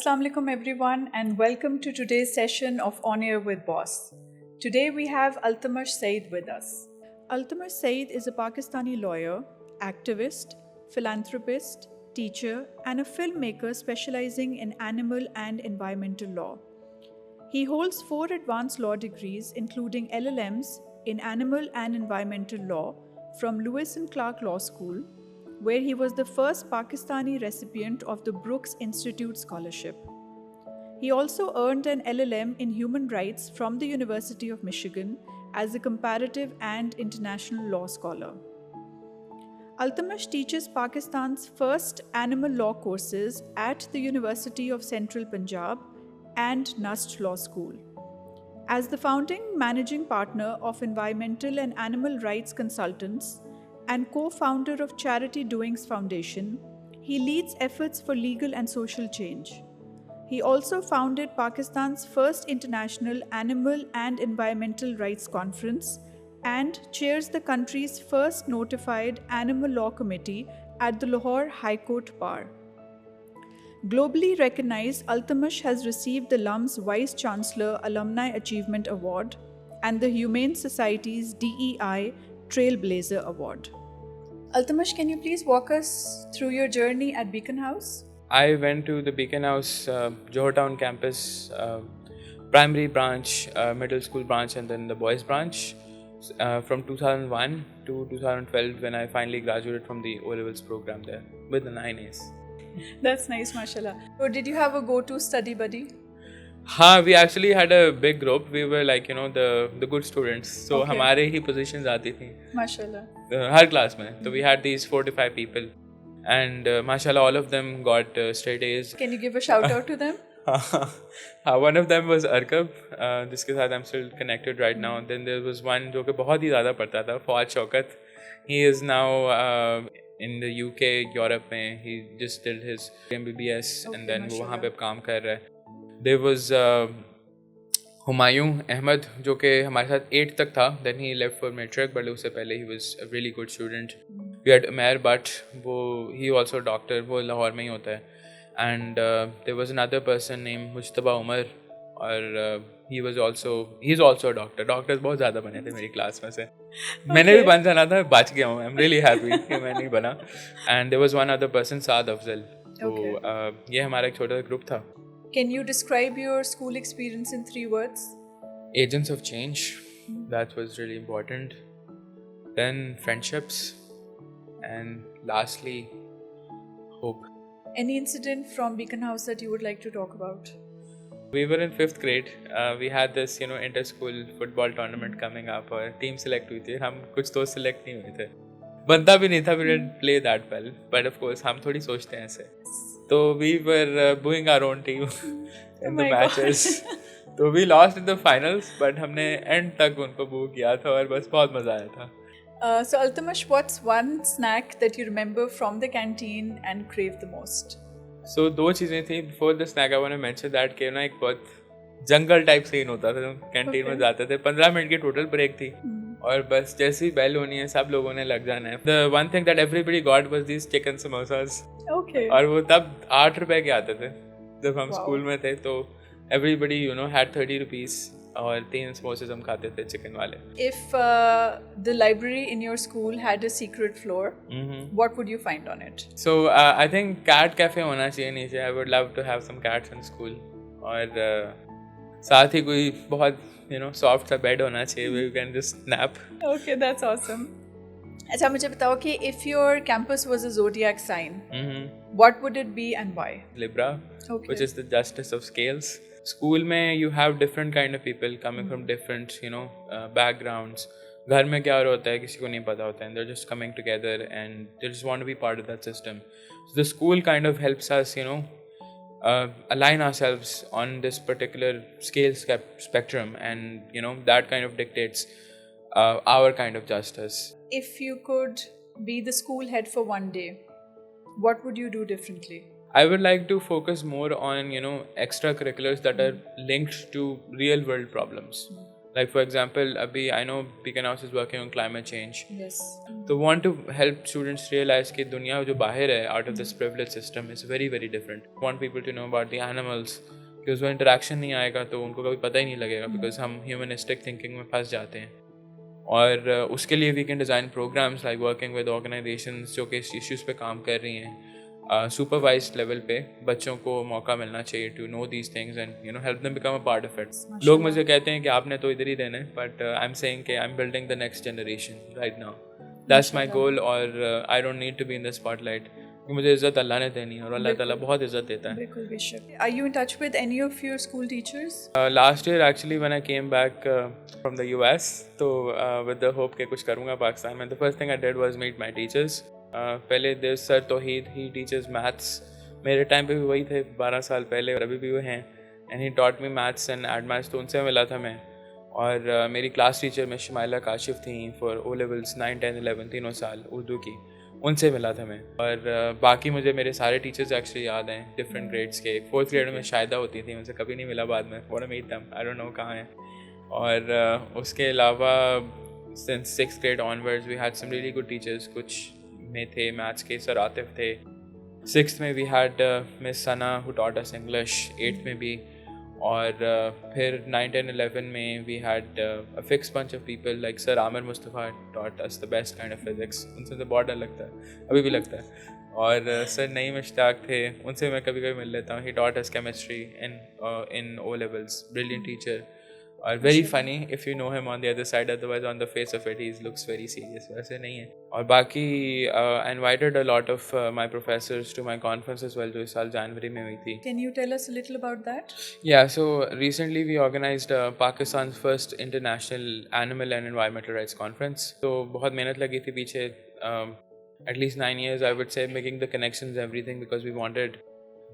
Assalamu alaikum everyone and welcome to today's session of On Air with Boss. Today we have Altamash Saeed with us. Altamash Saeed is a Pakistani lawyer, activist, philanthropist, teacher and a filmmaker specializing in animal and environmental law. He holds 4 advanced law degrees including LLMs in animal and environmental law from Lewis and Clark Law School, where he was the first Pakistani recipient of the Brooks Institute Scholarship. He also earned an LLM in human rights from the University of Michigan as a comparative and international law scholar. Altamash teaches Pakistan's first animal law courses at the University of Central Punjab and Nust Law School. As the founding managing partner of Environmental and Animal Rights Consultants and co-founder of Charity Doings Foundation, he leads efforts for legal and social change. He also founded Pakistan's first international animal and environmental rights conference and chairs the country's first notified animal law committee at the Lahore High Court Bar. Globally recognized, Altamash has received the LUMS Vice Chancellor Alumni Achievement Award and the Humane Society's DEI Trailblazer Award. Altamash, can you please walk us through your journey at Beacon House? I went to the Beacon House Johor Town campus, primary branch, middle school branch and then the boys branch from 2001 to 2012 when I finally graduated from the O-Levels program there with the 9 A's. That's nice, mashallah. So did you have a go-to study buddy? We actually had a big group. We were like, the good students. So Okay. हमारे ही positions आती थी Mashallah. हर class में. So we had these 4 to 5 people. And mashallah, all of them got straight A's. Can you give a shout out to them? One of them was Arkab, जिसके साथ I'm still connected right now. Then there was one जो कि बहुत ही ज़्यादा पढ़ता था, फौज Shaukat. He is now in the UK, Europe में. He just did his MBBS and then वो वहाँ पे अब काम कर रहा है. There was हुमायूं अहमद जो कि हमारे साथ 8th तक था. Then he left for matric, but उससे पहले he was a really good student. We had Umair Butt, he also a doctor, वो लाहौर में ही होता है. And there was another person named Mujtaba Umar और he's also a doctor. Doctors बहुत ज़्यादा बने थे मेरी क्लास में से. मैंने भी बन जाना था, बच गया हूँ. I'm really happy कि मैं नहीं बना. And there was one other person, Saad Afzal. तो ये हमारा एक छोटा ग्रुप था. Can you describe your school experience in 3 words? Agents of change, that was really important. Then friendships, and lastly, hope. Any incident from Beacon House that you would like to talk about? We were in 5th grade. We had this, inter-school football tournament coming up और team select हुई थी. हम कुछ तो select नहीं हुए थे. बनता भी नहीं था. We didn't play that well. But of course, हम थोड़ी सोचते हैं ऐसे. तो we were booing our own team in the matches. तो we lost in the finals, but हमने end तक उनको boo किया था और बस बहुत मजा आया था. So Altamash, what's one snack that you remember from the canteen and crave the most? So 2 चीज़ें थी. Before the snack, I want to mention that कि ना एक बहुत जंगल टाइप सीन होता था. कैंटीन में जाते थे. 15 मिनट की टोटल ब्रेक थी और बस जैसे ही बेल होनी है सब लोगों ने लग जाना है. The one thing that everybody got was these chicken samosas. Okay. और वो तब 8 रुपए के आते थे जब हम स्कूल में थे. तो everybody had 30 rupees और 3 समोसे हम खाते थे चिकन वाले. If the library in your school had a secret floor, what would you find on it? So I think cat cafe होना चाहिए नीचे. I would love to have some cats in school. और साथ ही कोई बहुत soft सा bed होना चाहिए where you can just nap. Okay, that's awesome. अच्छा मुझे बताओ कि if your campus was a zodiac sign, what would it be and why? Libra, Okay. which is the justice of scales. School में you have different kind of people coming from different backgrounds. घर में क्या होता है किसी को नहीं पता होता है. They're just coming together and they just want to be part of that system. So the school kind of helps us align ourselves on this particular scale spectrum and that kind of dictates our kind of justice. If you could be the school head for one day, what would you do differently? I would like to focus more on extracurriculars that are linked to real world problems. Like for example, abhi I know Beacon House is working on climate change. Yes. So want to help students realize कि दुनिया जो बाहर है out of this privileged system is very very different. Want people to know about the animals कि उसमें interaction नहीं आएगा तो उनको कभी पता ही नहीं लगेगा because हम humanistic thinking में फंस जाते हैं. और उसके लिए we can design programs like working with organizations जो कि इस issues पे काम कर रही हैं. सुपरवाइज्ड लेवल पे बच्चों को मौका मिलना चाहिए to know these things and help them become a part of it. लोग मुझे कहते हैं कि आपने तो इधर ही देना है, बट आई एम सेइंग कि I am building the next generation right now. That's my goal. और I don't need to be in the spotlight. मुझे इज्जत अल्लाह ने देनी है और अल्लाह ताला बहुत इज्जत देता है. बिल्कुल बेशक. Are you in touch with any of your school teachers? Last year actually when I came back from the US, तो with the hope कि कुछ करूँगा पाकिस्तान में, the first thing I did was meet my teachers. पहले देव sir तौहीद, ही teachers maths. मेरे time पे भी वही थे 12 साल पहले और अभी भी वो हैं. And he taught me maths and add maths, तो उनसे मिला था मैं. और मेरी क्लास टीचर में शमाइला काशिफ थी फॉर ओ लेवल्स 9, 10, 11 तीनों साल उर्दू की, उनसे मिला था मैं. और बाकी मुझे मेरे सारे टीचर्स एक्चुअली याद हैं डिफरेंट ग्रेड्स के. 4th ग्रेड में शायदा होती थी, उनसे कभी नहीं मिला बाद में. What meet them, I don't know कहाँ हैं. और उसके अलावा since 6th grade onwards we had some really good teachers. कुछ में थे मैथ्स के सर आतिफ थे. 6th में we had Miss Sana who taught us English. 8th में भी. और फिर 9, 10, 11 में we had a fix bunch of people like sir Aamir Mustafa taught us the best kind of physics. उनसे तो बहुत डर लगता है, अभी भी लगता है. और सर नईम इश्ताक थे, उनसे मैं कभी कभी मिल लेता हूँ. He taught us chemistry in O levels. Brilliant teacher. और very funny if you know him on the other side, otherwise on the face of it he looks very serious. वैसे नहीं है. और बाकी I invited a lot of my professors to my conference as well, जो इस साल जनवरी में हुई थी. Can you tell us a little about that? Yeah, so recently we organized Pakistan's first international animal and environmental rights conference. So बहुत मेहनत लगी थी पीछे. At least 9 years I would say, making the connections, everything, because we wanted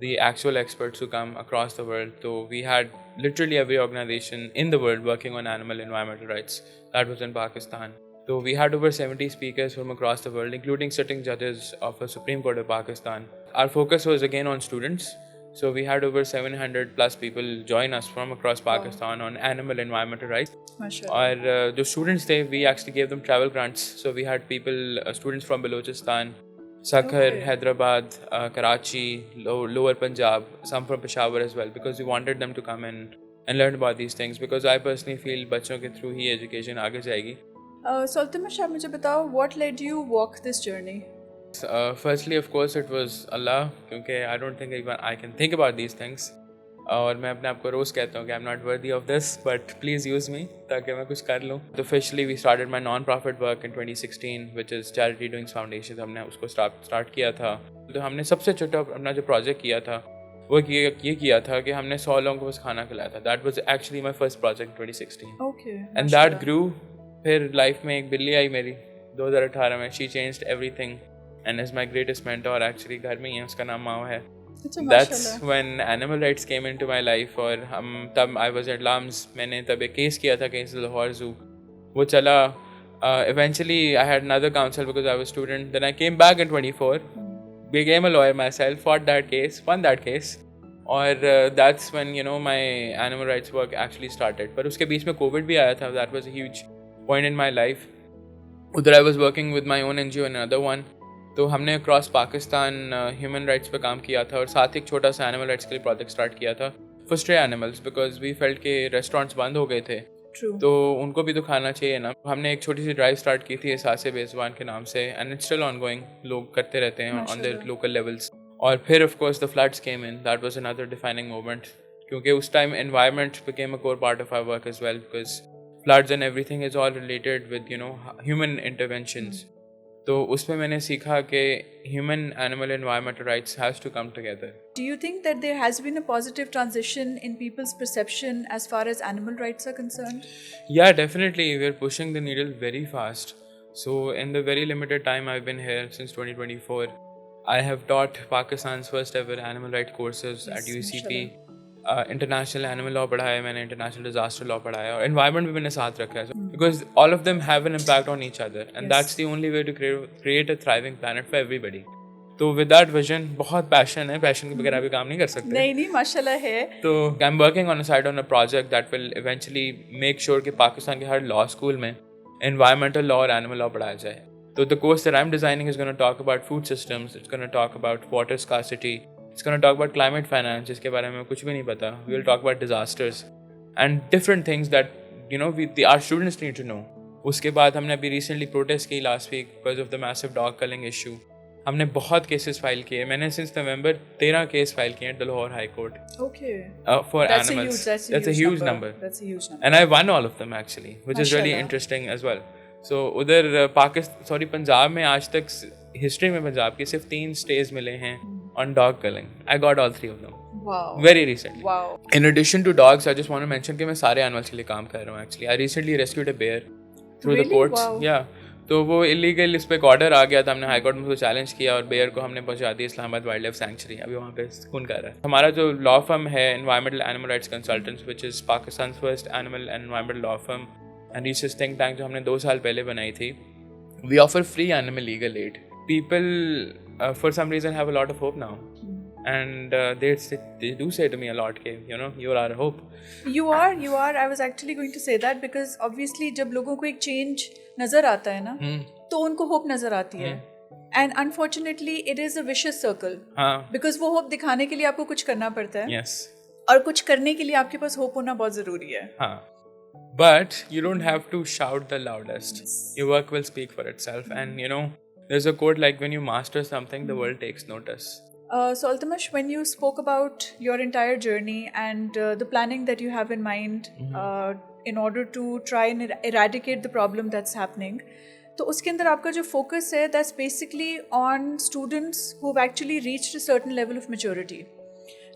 the actual experts to come across the world. So we had literally every organization in the world working on animal environmental rights. That was in Pakistan. So we had over 70 speakers from across the world, including sitting judges of the Supreme Court of Pakistan. Our focus was again on students. So we had over 700 plus people join us from across Pakistan on animal environmental rights. Mashallah. और जो students थे, we actually gave them travel grants. So we had people, students from Balochistan, Sakhar, Hyderabad, Karachi, lower Punjab, some from Peshawar as well, because we wanted them to come and learn about these things, because I personally feel बच्चों के through ही education आगे जाएगी. So Altamash, आप मुझे बताओ, what led you walk this journey? Firstly, of course, it was Allah, क्योंकि I don't think even I can think about these things. और मैं अपने आप को रोज़ कहता हूँ कि I am not worthy of this, but please use me ताकि मैं कुछ कर लूँ. तो officially we started my non profit work in 2016 which is charity doings foundation. हमने उसको स्टार्ट किया था. तो हमने सबसे छोटा अपना जो प्रोजेक्ट किया था वो ये किया था कि हमने 100 लोगों को बस खाना खिलाया था. That was actually my first project 2016. Okay. And that grew. फिर लाइफ में एक बिल्ली आई मेरी 2018 में. She changed everything and is my greatest mentor. Actually घर में ही है, उसका नाम मावा है. That's when animal rights came into my life. और हम तब I was at LAMS. मैंने तब एक केस किया था against the Lahore Zoo. वो चला. Eventually I had another counsel because I was a student. Then I came back in 24. Became a lawyer myself. Fought that case. Won that case. और that's when my animal rights work actually started. पर उसके बीच में COVID भी आया था. That was a huge point in my life. उधर I was working with my own NGO and another one. तो हमने अक्रॉस पाकिस्तान ह्यूमन राइट्स पे काम किया था और साथ ही एक छोटा सा एनिमल राइट्स के लिए प्रोजेक्ट स्टार्ट किया था for stray animals, because we felt के रेस्टोरेंट्स बंद हो गए थे. तो उनको भी तो खाना चाहिए ना. हमने एक छोटी सी ड्राइव स्टार्ट की थी एहसास बेज़बान के नाम से, एंड इट्स स्टिल ऑनगोइंग. लोग करते रहते हैं ऑन देयर लोकल लेवल्स. और फिर of course the floods came in. That was another defining moment, क्योंकि उस time environment became a core part of our work as well, because floods and everything is all related with human interventions. तो उसमें मैंने सीखा कि human animal environmental rights has to come together. Do you think that there has been a positive transition in people's perception as far as animal rights are concerned? Yeah, definitely. We're pushing the needle very fast. So in the very limited time I've been here since 2024, I have taught Pakistan's first ever animal rights courses at UCP. International animal law पढ़ाया है मैंने, international disaster law पढ़ाया है, और environment भी मैंने साथ रखा है, because all of them have an impact on each other, and that's the only way to create a thriving planet for everybody. तो विद दैट विजन, बहुत पैशन है, पैशन के बगैर अभी काम नहीं कर सकते. नहीं माशाल्लाह है. तो I am working on a side on a project that will eventually make sure कि पाकिस्तान के हर लॉ स्कूल में एनवायरमेंटल लॉ और एनिमल लॉ पढ़ाया जाए. So the course that I'm designing is going to talk about food systems, it's going to talk about water scarcity, it's going to talk about climate finance, जिसके बारे में कुछ भी नहीं पता. We will talk about disasters and different things that our students need to know. उसके बाद हमने अभी recently protest की last week because of the massive dog culling issue. हमने बहुत केसेस फाइल किए. मैंने since November 13 केस फाइल किए हैं Lahore High Court. Okay. For that's animals. That's a huge number. That's a huge number. And I won all of them actually, which is really interesting as well. So उधर पंजाब में आज तक history में पंजाब के सिर्फ 3 stage मिले हैं on dog culling. I got all 3 of them. Wow. Very recently. Wow. In addition to dogs, I just want to mention कि मैं सारे animals के लिए काम कर रहा हूँ actually. I recently rescued a bear through the courts. Wow. Yeah. तो वो इलीगल इस पे एक ऑर्डर आ गया था, हमने हाई कोर्ट में उसको चैलेंज किया और बेयर को हमने पहुंचा दिया इस्लामाबाद वाइल्ड लाइफ सैंक्चुरी. अभी वहाँ पे सुकून कर रहा है. हमारा जो लॉ फर्म है environmental animal rights consultants, which is Pakistan first animal and environmental law firm and research think tank, जो हमने 2 साल पहले बनाई थी. We offer free animal legal aid. People for some reason have a lot of hope now. And they do say to me a lot, you are our hope. You are. I was actually going to say that because obviously जब लोगों को एक change नजर आता है ना, तो उनको hope नजर आती है. And unfortunately, it is a vicious circle. Because वो hope दिखाने के लिए आपको कुछ करना पड़ता है. Yes. और कुछ करने के लिए आपके पास hope होना बहुत जरूरी है. But you don't have to shout the loudest. Yes. Your work will speak for itself. And there's a quote like, when you master something, the world takes notice. So Altamash, when you spoke about your entire journey and the planning that you have in mind in order to try and eradicate the problem that's happening, तो उसके अंदर आपका जो focus है, that's basically on students who've actually reached a certain level of maturity.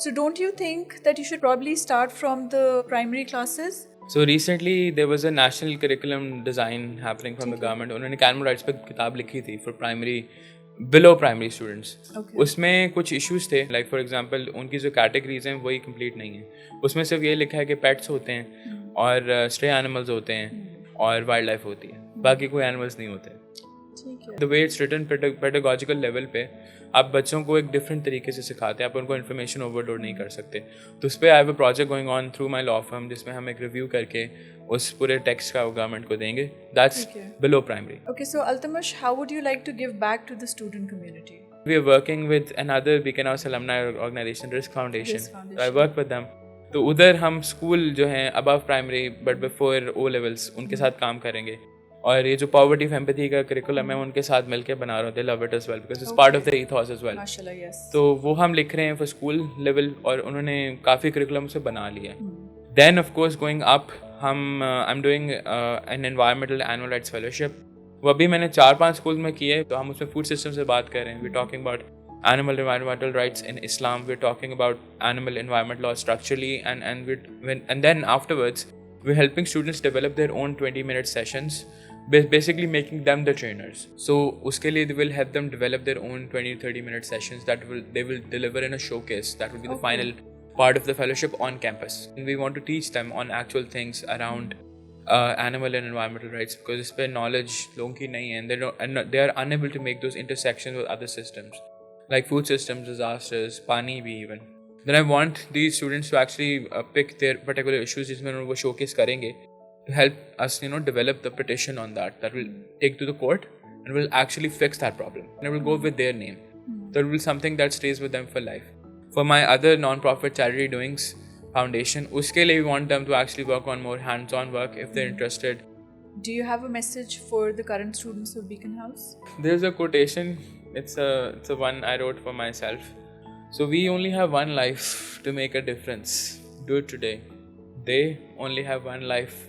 So don't you think that you should probably start from the primary classes? So recently there was a national curriculum design happening from the government. उन्होंने animal rights पे किताब लिखी थी for below primary students. Okay. उसमें कुछ issues थे, like for example उनकी जो categories हैं वही complete नहीं है. उसमें सिर्फ ये लिखा है कि pets होते हैं और stray animals होते हैं और वाइल्ड लाइफ होती है, बाकी कोई animals नहीं होते. The way it's written pedagogical level पे आप बच्चों को एक different तरीके से सिखाते हैं, आप उनको information overload नहीं कर सकते. तो उस पर I have a project going on through my law firm जिसमें हम एक review करके उस पूरे टेक्स्ट का गवर्नमेंट को देंगे. That's below primary. Okay, so Altamash, how would you like to give back to the student community? We are working with another Beacon House alumni organization, Risk Foundation. So I work with them. तो उधर हम school जो हैं above primary but before O levels उनके साथ काम करेंगे. और ये जो poverty of empathy का curriculum है उनके साथ मिलके बना रहे हैं. They love it as well because it's part of their ethos as well. माशाल्लाह, yes. तो वो हम लिख रहे हैं for school level और उन्होंने काफ़ी curriculum से बना लिया है. Then of course going up I'm doing an environmental animal rights fellowship. वो अभी मैंने 4-5 स्कूल में किए. तो हम उसमें फूड सिस्टम से बात कर रहे हैं. We're talking about animal environmental rights in Islam. We're talking about animal environment law structurally and then afterwards we're helping students develop their own 20-minute sessions, basically making them the trainers. So उसके लिए we will help them develop their own 20-30 minute sessions that they will deliver in a showcase. That will be the final part of the fellowship on campus. And we want to teach them on actual things around animal and environmental rights because इस पे knowledge लोगों की नहीं है and they are unable to make those intersections with other systems like food systems, disasters, पानी भी even. Then I want these students to actually pick their particular issues जिसमें वो showcase करेंगे to help us develop the petition on that will take to the court and will actually fix that problem and it will go with their name. That will be something that stays with them for life. For my other non-profit charity doings foundation, uske liye we want them to actually work on more hands-on work if they're interested. Do you have a message for the current students of Beacon House? There's a quotation. It's a one I wrote for myself. So we only have one life to make a difference. Do it today. They only have one life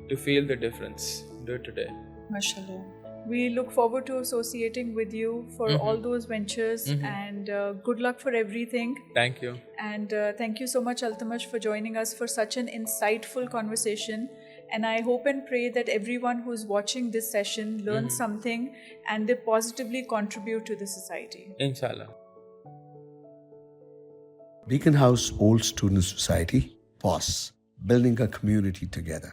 to feel the difference. Do it today. MashaAllah. We look forward to associating with you for all those ventures and good luck for everything. Thank you. And thank you so much, Altamash, for joining us for such an insightful conversation. And I hope and pray that everyone who's watching this session learns something and they positively contribute to the society. Inshallah. Beacon House Old Student Society, POS, building a community together.